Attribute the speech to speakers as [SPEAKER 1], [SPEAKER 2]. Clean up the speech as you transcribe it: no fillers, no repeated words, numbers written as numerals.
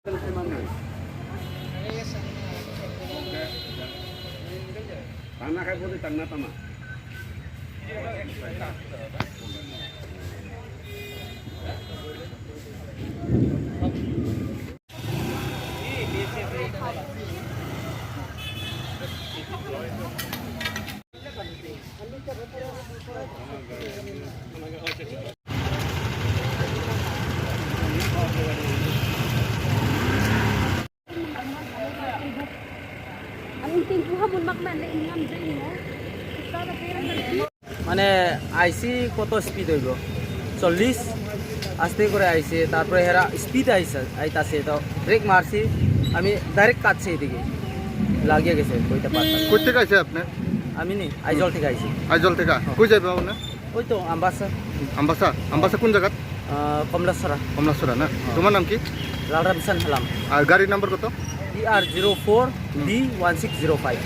[SPEAKER 1] Tanah kayak putih tanah tanah.
[SPEAKER 2] মানে আইসি কত speed হইব 40 আস্তে করে আইছে, তারপরে হেরা স্পিড আইতাছে, তো ব্রেক মারছি, আমি ডাইরেক্ট কাটছি এদিকে লাগিয়ে গেছে ওইটা পাতা।
[SPEAKER 3] কই থেকে আইছে আপনি?
[SPEAKER 2] আমি নি আইজল থেকে আইছি।
[SPEAKER 3] আইজল থেকে কই যাইবে আপনি?
[SPEAKER 2] ওই তো আমবাসা।
[SPEAKER 3] আমবাসা কোন জায়গা?
[SPEAKER 2] কমলাসরা।
[SPEAKER 3] কমলাসরা না? তোমার নাম কি?
[SPEAKER 2] লালরা বিশান হালাম।
[SPEAKER 3] আর গাড়ির নাম্বার কত?
[SPEAKER 2] ER04D1605।